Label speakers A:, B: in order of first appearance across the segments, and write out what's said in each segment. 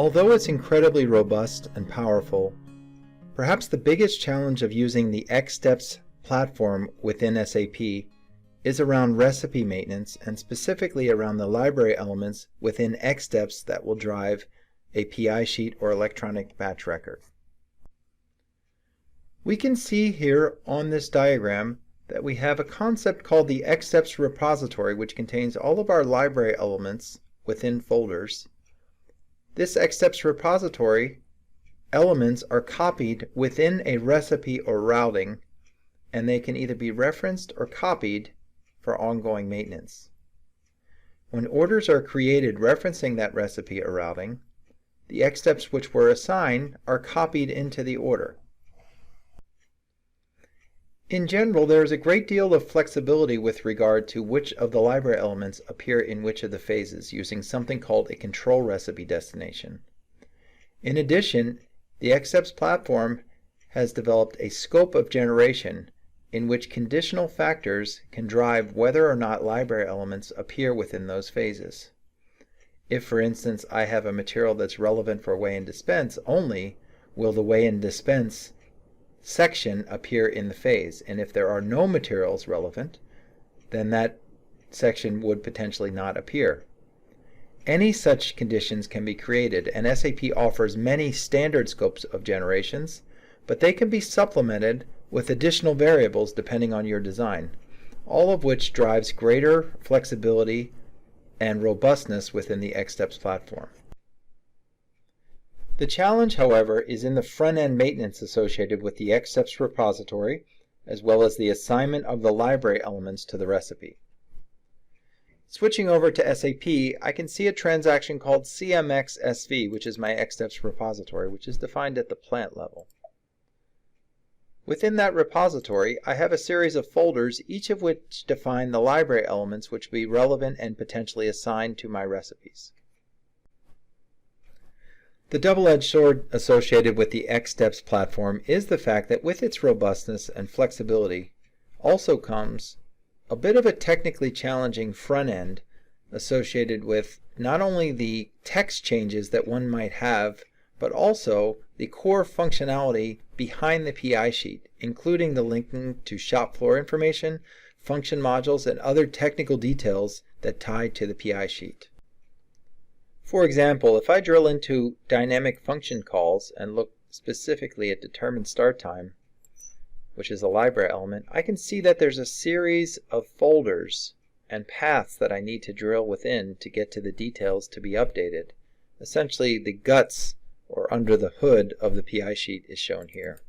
A: Although it's incredibly robust and powerful, perhaps the biggest challenge of using the XSteps platform within SAP is around recipe maintenance, and specifically around the library elements within XSteps that will drive a PI sheet or electronic batch record. We can see here on this diagram that we have a concept called the XSteps repository, which contains all of our library elements within folders. This XSteps repository elements are copied within a recipe or routing, and they can either be referenced or copied for ongoing maintenance. When orders are created referencing that recipe or routing, the XSteps which were assigned are copied into the order. In general, there is a great deal of flexibility with regard to which of the library elements appear in which of the phases, using something called a control recipe destination. In addition, the XSteps platform has developed a scope of generation in which conditional factors can drive whether or not library elements appear within those phases. If, for instance, I have a material that's relevant for weigh and dispense only, will the weigh and dispense section appear in the phase, and if there are no materials relevant, then that section would potentially not appear. Any such conditions can be created, and SAP offers many standard scopes of generations, but they can be supplemented with additional variables depending on your design, all of which drives greater flexibility and robustness within the XSteps platform. The challenge, however, is in the front-end maintenance associated with the XSteps repository, as well as the assignment of the library elements to the recipe. Switching over to SAP, I can see a transaction called CMX-SV, which is my XSteps repository, which is defined at the plant level. Within that repository, I have a series of folders, each of which define the library elements which will be relevant and potentially assigned to my recipes. The double-edged sword associated with the XSteps platform is the fact that with its robustness and flexibility also comes a bit of a technically challenging front end associated with not only the text changes that one might have, but also the core functionality behind the PI sheet, including the linking to shop floor information, function modules, and other technical details that tie to the PI sheet. For example, if I drill into dynamic function calls and look specifically at determine start time, which is a library element, I can see that there's a series of folders and paths that I need to drill within to get to the details to be updated. Essentially, the guts or under the hood of the PI sheet is shown here.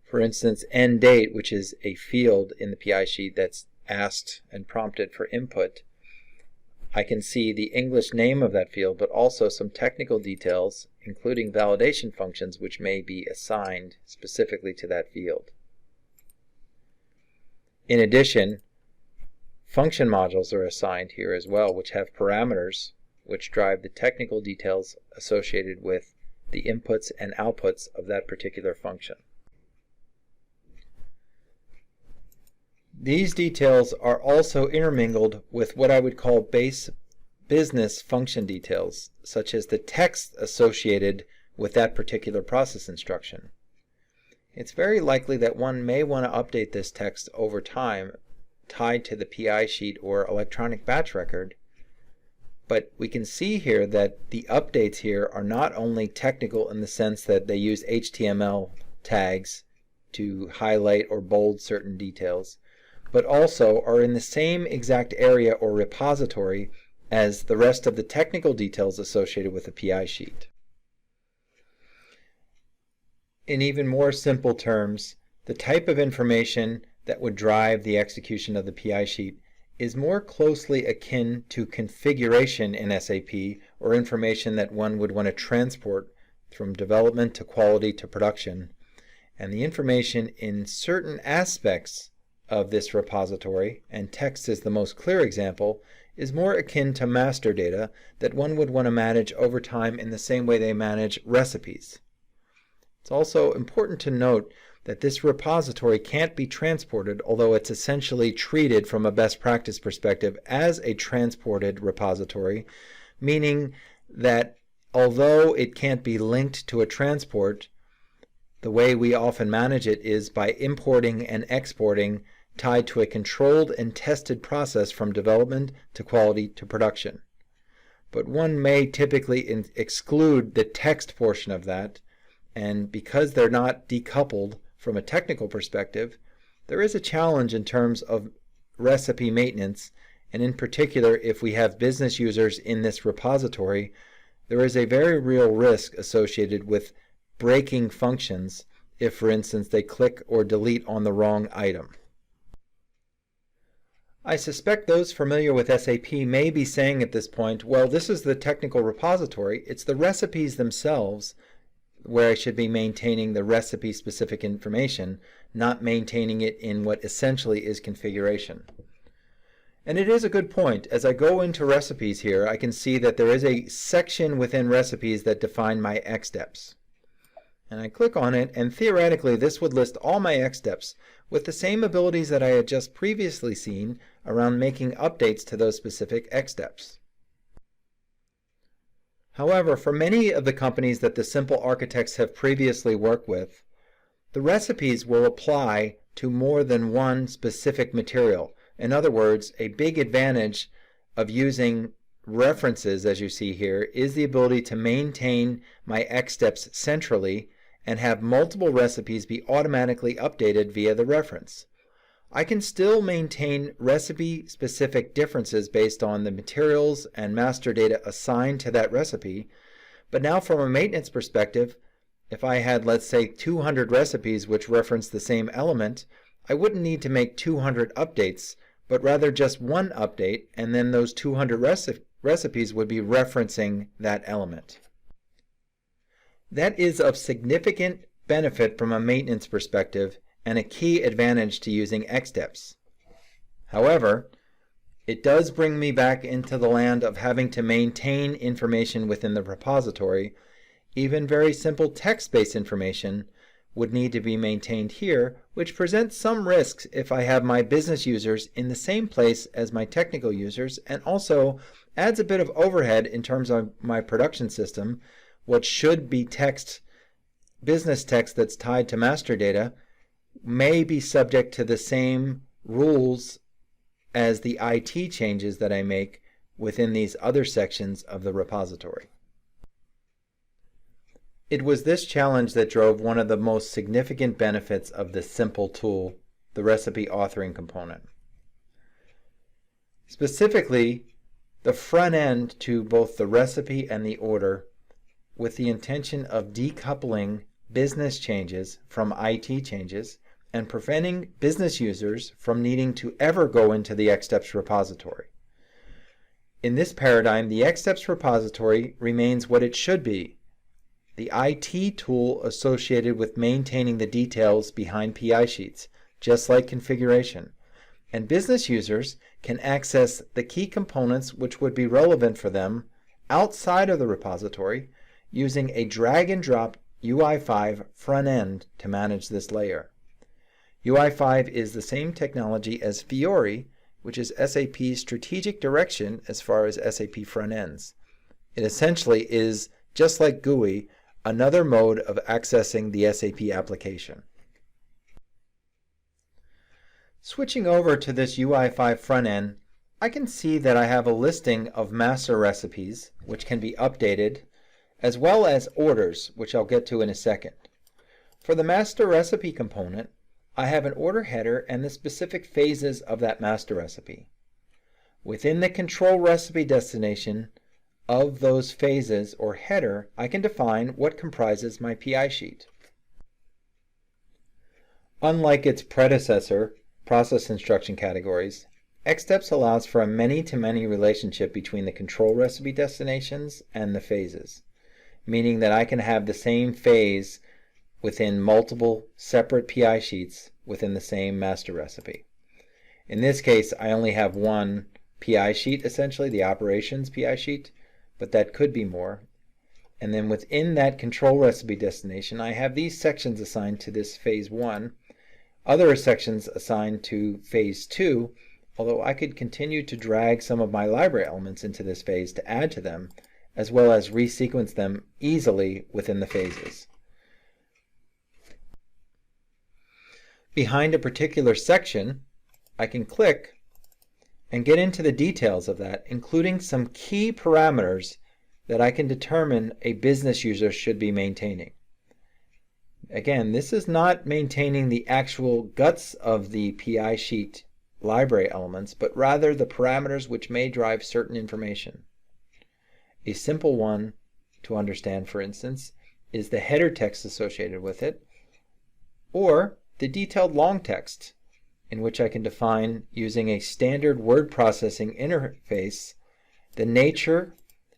A: For instance, end date, which is a field in the PI sheet that's asked and prompted for input. I can see the English name of that field, but also some technical details, including validation functions, which may be assigned specifically to that field. In addition, function modules are assigned here as well, which have parameters which drive the technical details associated with the inputs and outputs of that particular function. These details are also intermingled with what I would call base business function details, such as the text associated with that particular process instruction. It's very likely that one may want to update this text over time tied to the PI sheet or electronic batch record, but we can see here that the updates here are not only technical in the sense that they use HTML tags to highlight or bold certain details, but also are in the same exact area or repository as the rest of the technical details associated with the PI sheet. In even more simple terms, the type of information that would drive the execution of the PI sheet is more closely akin to configuration in SAP, or information that one would want to transport from development to quality to production. And the information in certain aspects of this repository, and text is the most clear example, is more akin to master data that one would want to manage over time in the same way they manage recipes. It's also important to note that this repository can't be transported, although it's essentially treated from a best practice perspective as a transported repository, meaning that although it can't be linked to a transport, the way we often manage it is by importing and exporting tied to a controlled and tested process from development to quality to production. But one may typically exclude the text portion of that, and because they're not decoupled from a technical perspective, there is a challenge in terms of recipe maintenance, and in particular, if we have business users in this repository, there is a very real risk associated with breaking functions if, for instance, they click or delete on the wrong item. I suspect those familiar with SAP may be saying at this point, well, this is the technical repository. It's the recipes themselves where I should be maintaining the recipe-specific information, not maintaining it in what essentially is configuration. And it is a good point. As I go into recipes here, I can see that there is a section within recipes that define my X steps. And I click on it, and theoretically this would list all my X steps with the same abilities that I had just previously seen around making updates to those specific X steps. However, for many of the companies that the SiMPL architects have previously worked with, the recipes will apply to more than one specific material. In other words, a big advantage of using references, as you see here, is the ability to maintain my X steps centrally and have multiple recipes be automatically updated via the reference. I can still maintain recipe-specific differences based on the materials and master data assigned to that recipe, but now from a maintenance perspective, if I had, let's say, 200 recipes which reference the same element, I wouldn't need to make 200 updates, but rather just one update, and then those 200 recipes would be referencing that element. That is of significant benefit from a maintenance perspective and a key advantage to using X steps. However, it does bring me back into the land of having to maintain information within the repository. Even very simple text-based information would need to be maintained here, which presents some risks if I have my business users in the same place as my technical users, and also adds a bit of overhead in terms of my production system. What should be text, business text that's tied to master data, may be subject to the same rules as the IT changes that I make within these other sections of the repository. It was this challenge that drove one of the most significant benefits of the SiMPL tool, the recipe authoring component. Specifically, the front end to both the recipe and the order, with the intention of decoupling business changes from IT changes and preventing business users from needing to ever go into the Xsteps repository. In this paradigm, the Xsteps repository remains what it should be, the IT tool associated with maintaining the details behind PI sheets, just like configuration. And business users can access the key components which would be relevant for them outside of the repository using a drag and drop UI5 front end to manage this layer. UI5 is the same technology as Fiori, which is SAP's strategic direction as far as SAP front ends. It essentially is, just like GUI, another mode of accessing the SAP application. Switching over to this UI5 front end, I can see that I have a listing of master recipes, which can be updated, as well as orders, which I'll get to in a second. For the master recipe component, I have an order header and the specific phases of that master recipe. Within the control recipe destination of those phases or header, I can define what comprises my PI sheet. Unlike its predecessor, process instruction categories, Xsteps allows for a many-to-many relationship between the control recipe destinations and the phases, meaning that I can have the same phase within multiple separate PI sheets within the same master recipe. In this case, I only have one PI sheet, essentially, the operations PI sheet, but that could be more. And then within that control recipe destination, I have these sections assigned to this phase 1, other sections assigned to phase 2, although I could continue to drag some of my library elements into this phase to add to them, as well as resequence them easily within the phases. Behind a particular section, I can click and get into the details of that, including some key parameters that I can determine a business user should be maintaining. Again, this is not maintaining the actual guts of the PI sheet library elements, but rather the parameters which may drive certain information. A simple one to understand, for instance, is the header text associated with it, or the detailed long text, in which I can define, using a standard word processing interface, the nature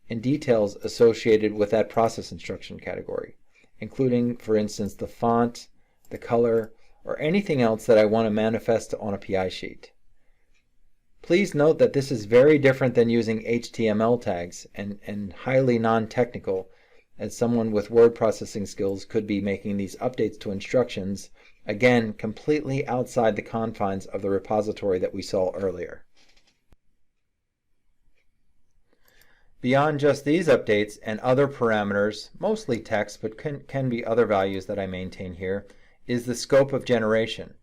A: and details associated with that process instruction category, including, for instance, the font, the color, or anything else that I want to manifest on a PI sheet. Please note that this is very different than using HTML tags and highly non-technical, as someone with word processing skills could be making these updates to instructions, again, completely outside the confines of the repository that we saw earlier. Beyond just these updates and other parameters, mostly text, but can be other values that I maintain here, is the scope of generation,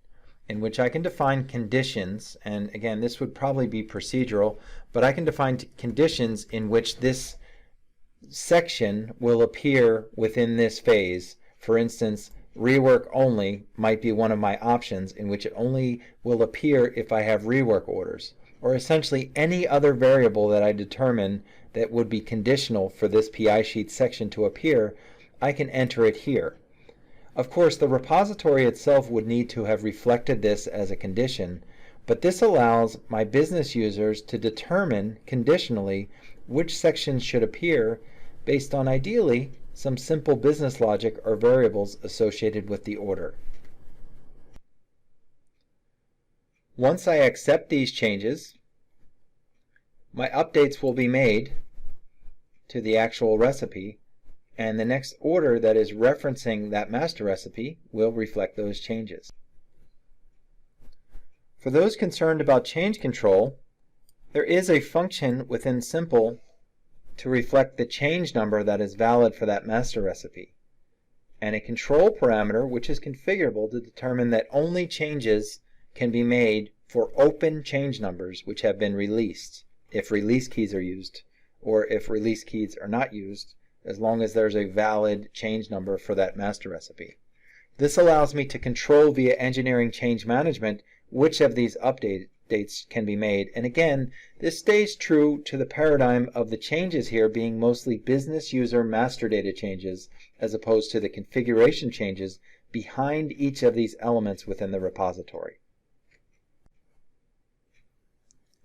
A: in which I can define conditions, and again, this would probably be procedural, but I can define conditions in which this section will appear within this phase. For instance, rework only might be one of my options, in which it only will appear if I have rework orders, or essentially any other variable that I determine that would be conditional for this PI sheet section to appear. I can enter it here. Of course, the repository itself would need to have reflected this as a condition, but this allows my business users to determine conditionally which sections should appear based on, ideally, some simple business logic or variables associated with the order. Once I accept these changes, my updates will be made to the actual recipe, and the next order that is referencing that master recipe will reflect those changes. For those concerned about change control, there is a function within SiMPL to reflect the change number that is valid for that master recipe, and a control parameter which is configurable to determine that only changes can be made for open change numbers which have been released, if release keys are used, or if release keys are not used, as long as there's a valid change number for that master recipe. This allows me to control via engineering change management which of these updates can be made. And again, this stays true to the paradigm of the changes here being mostly business user master data changes, as opposed to the configuration changes behind each of these elements within the repository.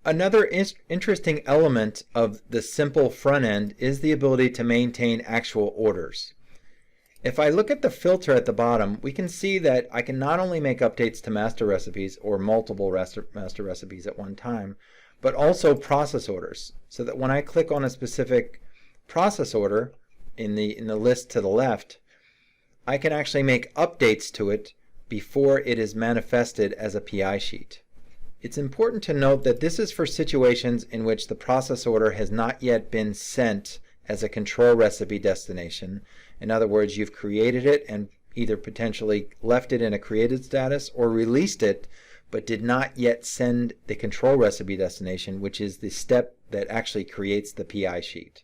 A: Another interesting element of the SiMPL front end is the ability to maintain actual orders. If I look at the filter at the bottom, we can see that I can not only make updates to master recipes or multiple master recipes at one time, but also process orders, so that when I click on a specific process order in the list to the left, I can actually make updates to it before it is manifested as a PI sheet. It's important to note that this is for situations in which the process order has not yet been sent as a control recipe destination. In other words, you've created it and either potentially left it in a created status or released it, but did not yet send the control recipe destination, which is the step that actually creates the PI sheet.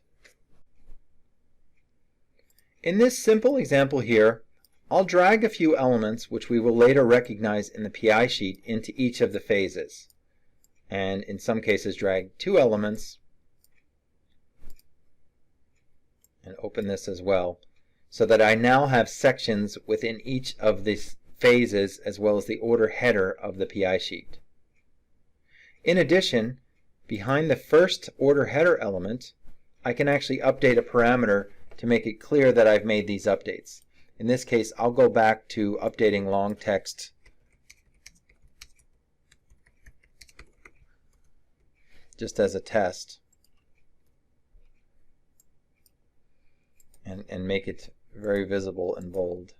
A: In this simple example here, I'll drag a few elements which we will later recognize in the PI sheet into each of the phases, and in some cases drag 2 elements, and open this as well, so that I now have sections within each of these phases as well as the order header of the PI sheet. In addition, behind the first order header element, I can actually update a parameter to make it clear that I've made these updates. In this case, I'll go back to updating long text just as a test and make it very visible and bold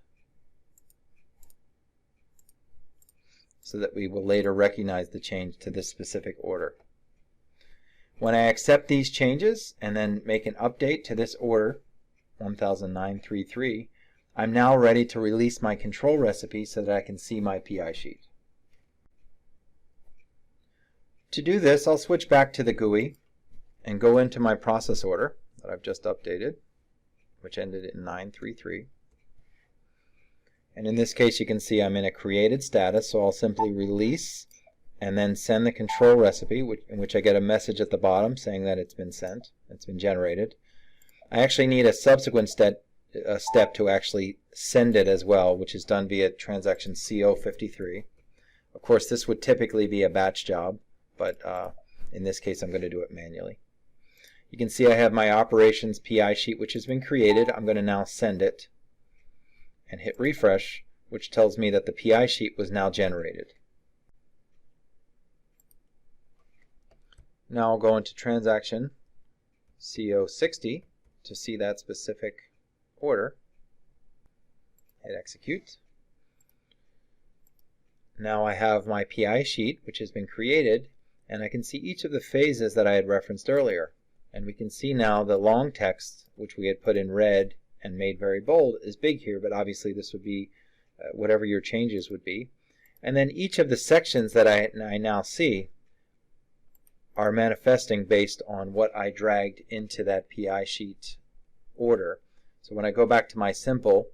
A: so that we will later recognize the change to this specific order. When I accept these changes and then make an update to this order, 100933, I'm now ready to release my control recipe so that I can see my PI sheet. To do this, I'll switch back to the GUI and go into my process order that I've just updated, which ended in 933. And in this case, you can see I'm in a created status, so I'll simply release and then send the control recipe, in which I get a message at the bottom saying that it's been sent, it's been generated. I actually need a subsequent step to actually send it as well, which is done via transaction CO53. Of course, this would typically be a batch job, but in this case I'm going to do it manually. You can see I have my operations PI sheet which has been created. I'm going to now send it and hit refresh, which tells me that the PI sheet was now generated. Now I'll go into transaction CO60 to see that specific order. Hit execute. Now I have my PI sheet which has been created, and I can see each of the phases that I had referenced earlier. And we can see now the long text, which we had put in red and made very bold, is big here, but obviously this would be whatever your changes would be. And then each of the sections that I now see are manifesting based on what I dragged into that PI sheet order. So when I go back to my SiMPL,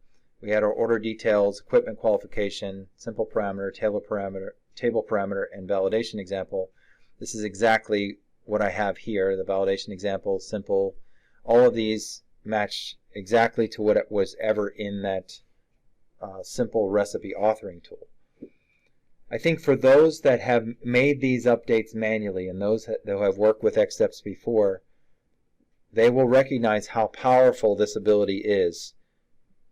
A: we had our order details, equipment qualification, simple parameter, table parameter, and validation example. This is exactly what I have here. The validation example, SiMPL, all of these match exactly to what it was ever in that SiMPL recipe authoring tool. I think for those that have made these updates manually and those that have worked with XSteps before, they will recognize how powerful this ability is,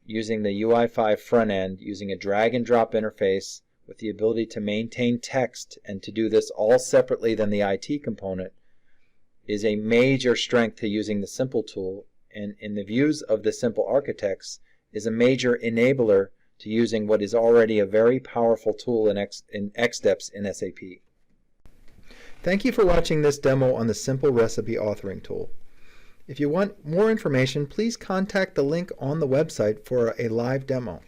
A: using the UI5 front end, using a drag and drop interface with the ability to maintain text and to do this all separately than the IT component is a major strength to using the SiMPL tool, and in the views of the SiMPL architects is a major enabler to using what is already a very powerful tool in XSteps in SAP. Thank you for watching this demo on the SiMPL recipe authoring tool. If you want more information, please contact the link on the website for a live demo.